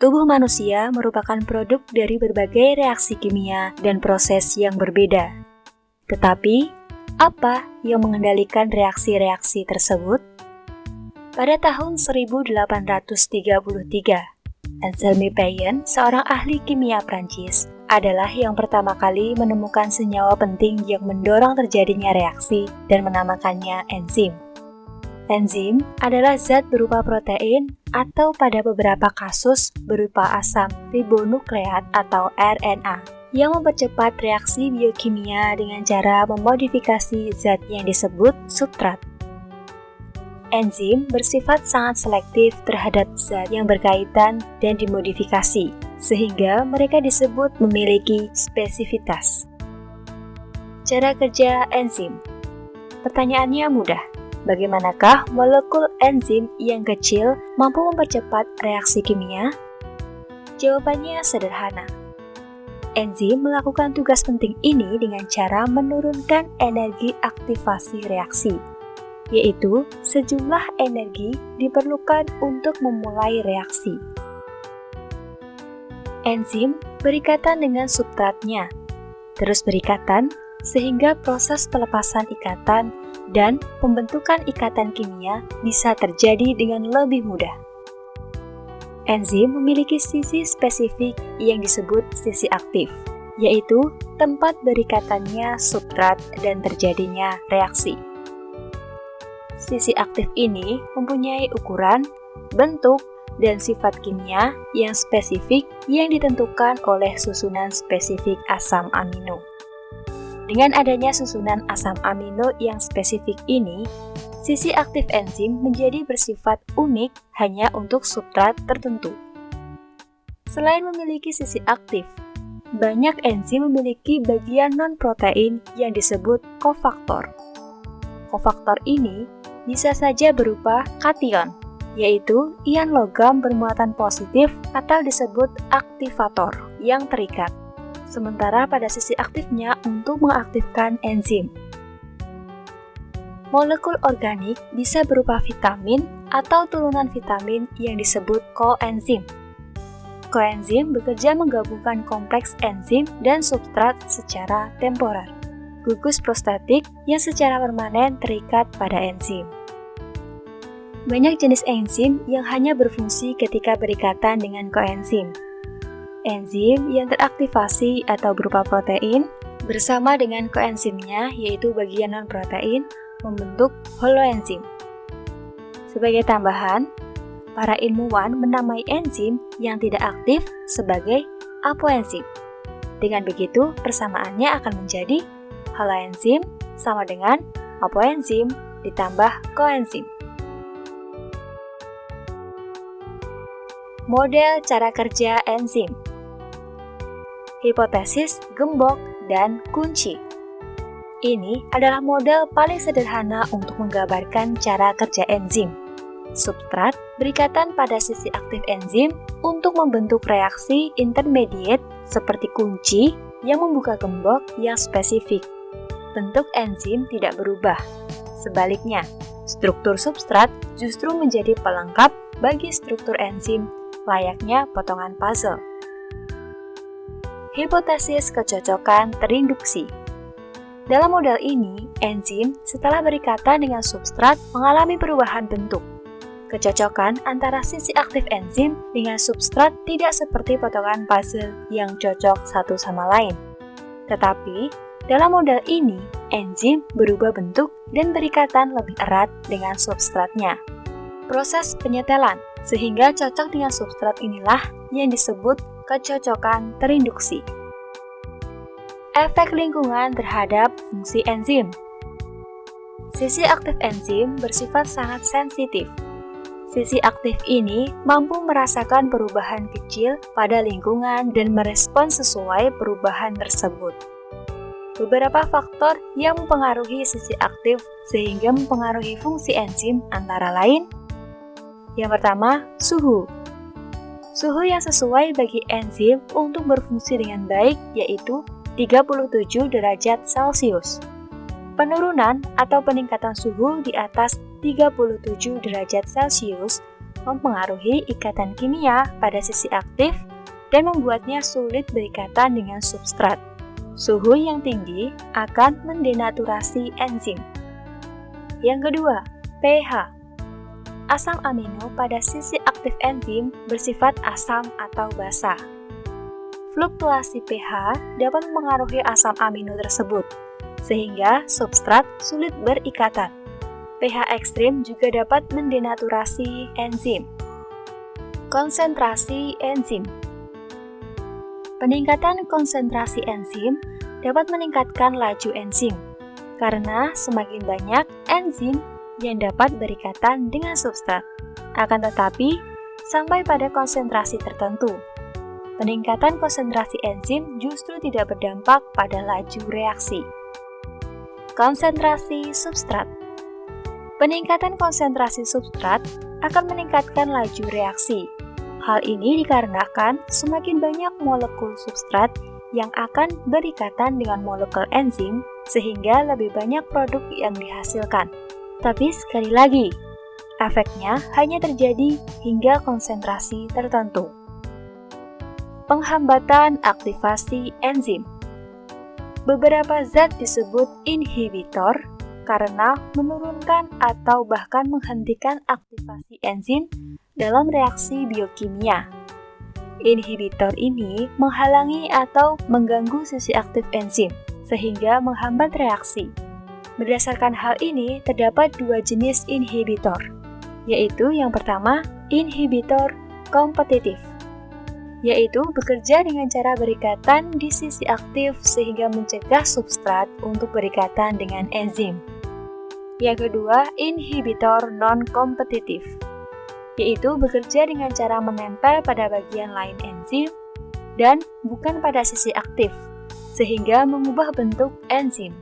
Tubuh manusia merupakan produk dari berbagai reaksi kimia dan proses yang berbeda. Tetapi, apa yang mengendalikan reaksi-reaksi tersebut? Pada tahun 1833, Anselme Payen, seorang ahli kimia Prancis, adalah yang pertama kali menemukan senyawa penting yang mendorong terjadinya reaksi dan menamakannya enzim. Enzim adalah zat berupa protein atau pada beberapa kasus berupa asam ribonukleat atau RNA yang mempercepat reaksi biokimia dengan cara memodifikasi zat yang disebut substrat. Enzim bersifat sangat selektif terhadap zat yang berkaitan dan dimodifikasi, sehingga mereka disebut memiliki spesifitas. Cara kerja enzim. Pertanyaannya mudah. Bagaimanakah molekul enzim yang kecil mampu mempercepat reaksi kimia? Jawabannya sederhana. Enzim melakukan tugas penting ini dengan cara menurunkan energi aktivasi reaksi, yaitu sejumlah energi diperlukan untuk memulai reaksi. Enzim berikatan dengan substratnya, terus berikatan sehingga proses pelepasan ikatan dan pembentukan ikatan kimia bisa terjadi dengan lebih mudah. Enzim memiliki sisi spesifik yang disebut sisi aktif, yaitu tempat berikatannya substrat dan terjadinya reaksi. Sisi aktif ini mempunyai ukuran, bentuk, dan sifat kimia yang spesifik yang ditentukan oleh susunan spesifik asam amino. Dengan adanya susunan asam amino yang spesifik ini, sisi aktif enzim menjadi bersifat unik hanya untuk substrat tertentu. Selain memiliki sisi aktif, banyak enzim memiliki bagian non-protein yang disebut kofaktor. Kofaktor ini bisa saja berupa kation, yaitu ion logam bermuatan positif atau disebut aktivator yang terikat. Sementara pada sisi aktifnya untuk mengaktifkan enzim. Molekul organik bisa berupa vitamin atau turunan vitamin yang disebut koenzim. Koenzim bekerja menggabungkan kompleks enzim dan substrat secara temporer. Gugus prostatik yang secara permanen terikat pada enzim. Banyak jenis enzim yang hanya berfungsi ketika berikatan dengan koenzim. Enzim yang teraktivasi atau berupa protein bersama dengan koenzimnya yaitu bagian non-protein membentuk holoenzim. Sebagai tambahan, para ilmuwan menamai enzim yang tidak aktif sebagai apoenzim. Dengan begitu, persamaannya akan menjadi holoenzim sama dengan apoenzim ditambah koenzim. Model cara kerja enzim. Hipotesis, gembok, dan kunci. Ini adalah model paling sederhana untuk menggambarkan cara kerja enzim. Substrat berikatan pada sisi aktif enzim untuk membentuk reaksi intermediate seperti kunci yang membuka gembok yang spesifik. Bentuk enzim tidak berubah. Sebaliknya, struktur substrat justru menjadi pelengkap bagi struktur enzim, layaknya potongan puzzle. Hipotesis kecocokan terinduksi. Dalam model ini, enzim setelah berikatan dengan substrat mengalami perubahan bentuk. Kecocokan antara sisi aktif enzim dengan substrat tidak seperti potongan puzzle yang cocok satu sama lain. Tetapi, dalam model ini, enzim berubah bentuk dan berikatan lebih erat dengan substratnya. Proses penyetelan, sehingga cocok dengan substrat inilah yang disebut kecocokan terinduksi. Efek lingkungan terhadap fungsi enzim. Sisi aktif enzim bersifat sangat sensitif. Sisi aktif ini mampu merasakan perubahan kecil pada lingkungan dan merespon sesuai perubahan tersebut. Beberapa faktor yang mempengaruhi sisi aktif sehingga mempengaruhi fungsi enzim antara lain: yang pertama, suhu. Suhu yang sesuai bagi enzim untuk berfungsi dengan baik yaitu 37 derajat Celcius. Penurunan atau peningkatan suhu di atas 37 derajat Celcius mempengaruhi ikatan kimia pada sisi aktif dan membuatnya sulit berikatan dengan substrat. Suhu yang tinggi akan mendenaturasi enzim. Yang kedua, pH. Asam amino pada sisi aktif enzim bersifat asam atau basa. Fluktuasi pH dapat mempengaruhi asam amino tersebut, sehingga substrat sulit berikatan. pH ekstrim juga dapat mendenaturasi enzim. Konsentrasi enzim. Peningkatan konsentrasi enzim dapat meningkatkan laju enzim, karena semakin banyak enzim yang dapat berikatan dengan substrat. Akan tetapi, sampai pada konsentrasi tertentu, peningkatan konsentrasi enzim justru tidak berdampak pada laju reaksi. Konsentrasi substrat. Peningkatan konsentrasi substrat akan meningkatkan laju reaksi. Hal ini dikarenakan semakin banyak molekul substrat yang akan berikatan dengan molekul enzim, sehingga lebih banyak produk yang dihasilkan. Tapi sekali lagi, efeknya hanya terjadi hingga konsentrasi tertentu. Penghambatan aktivasi enzim. Beberapa zat disebut inhibitor karena menurunkan atau bahkan menghentikan aktivasi enzim dalam reaksi biokimia. Inhibitor ini menghalangi atau mengganggu sisi aktif enzim, sehingga menghambat reaksi. Berdasarkan hal ini, terdapat dua jenis inhibitor, yaitu yang pertama, inhibitor kompetitif, yaitu bekerja dengan cara berikatan di sisi aktif sehingga mencegah substrat untuk berikatan dengan enzim. Yang kedua, inhibitor non-kompetitif, yaitu bekerja dengan cara menempel pada bagian lain enzim dan bukan pada sisi aktif, sehingga mengubah bentuk enzim.